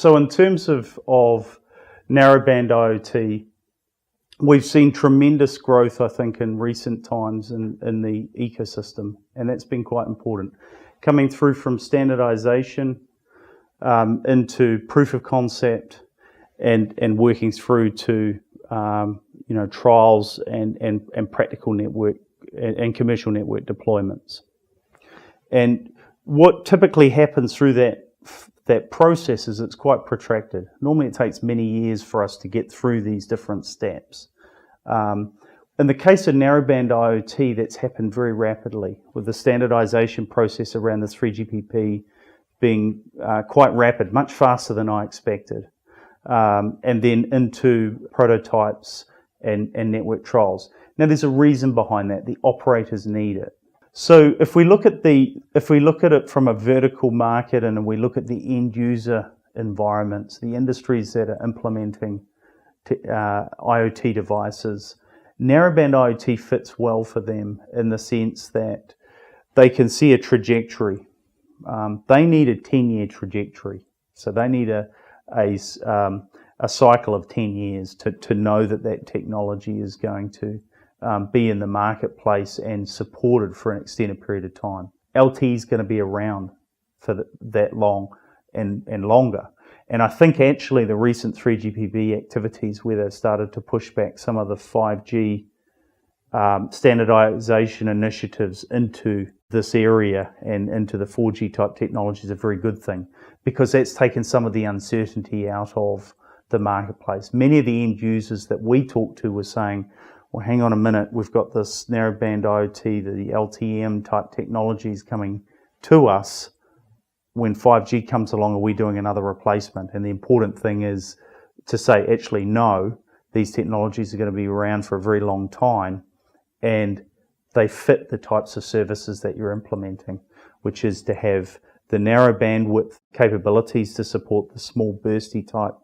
So in terms of narrowband IoT, we've seen tremendous growth, I think, in recent times in the ecosystem, and that's been quite important. Coming through from standardization into proof of concept and working through to trials and practical network and commercial network deployments. And what typically happens through that process is it's quite protracted. Normally it takes many years for us to get through these different steps. In the case of narrowband IoT, that's happened very rapidly, with the standardization process around the 3GPP being quite rapid, much faster than I expected. And then into prototypes and network trials. Now there's a reason behind that. The operators need it. So if we look at it from a vertical market and we look at the end user environments, the industries that are implementing IoT devices, narrowband IoT fits well for them in the sense that they can see a trajectory. They need a 10-year trajectory. So they need a cycle of 10 years to know that technology is going to be in the marketplace and supported for an extended period of time. LTE is going to be around for that long and longer. And I think actually the recent 3GPP activities where they've started to push back some of the 5G standardization initiatives into this area and into the 4G type technology is a very good thing, because that's taken some of the uncertainty out of the marketplace. Many of the end users that we talked to were saying, well, hang on a minute, we've got this narrowband IoT, the LTM type technologies coming to us. When 5G comes along, are we doing another replacement? And the important thing is to say, actually, no, these technologies are going to be around for a very long time, and they fit the types of services that you're implementing, which is to have the narrow bandwidth capabilities to support the small bursty type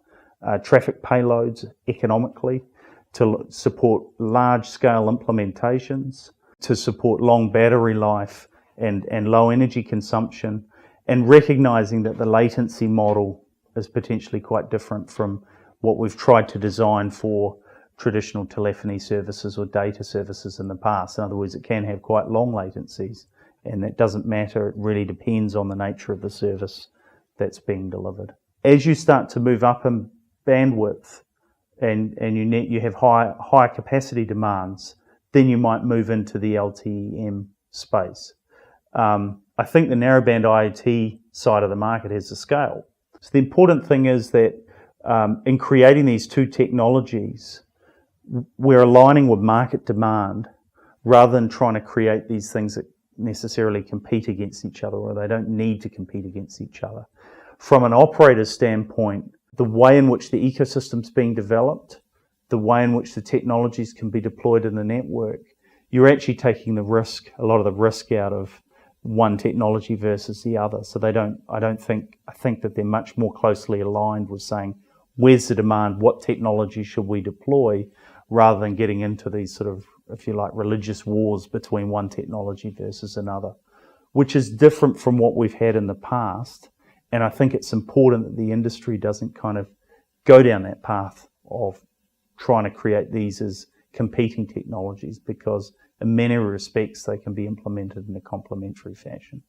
traffic payloads economically, to support large-scale implementations, to support long battery life and low energy consumption, and recognizing that the latency model is potentially quite different from what we've tried to design for traditional telephony services or data services in the past. In other words, it can have quite long latencies, and that doesn't matter. It really depends on the nature of the service that's being delivered. As you start to move up in bandwidth and you have higher capacity demands, then you might move into the LTE-M space. I think the narrowband IoT side of the market has the scale. So the important thing is that in creating these two technologies, we're aligning with market demand rather than trying to create these things that necessarily compete against each other, or they don't need to compete against each other. From an operator's standpoint, the way in which the ecosystem's being developed, the way in which the technologies can be deployed in the network, you're actually taking the risk, a lot of the risk out of one technology versus the other. So I think that they're much more closely aligned with saying, where's the demand, what technology should we deploy, rather than getting into these sort of, if you like, religious wars between one technology versus another, which is different from what we've had in the past. And I think it's important that the industry doesn't kind of go down that path of trying to create these as competing technologies, because in many respects they can be implemented in a complementary fashion.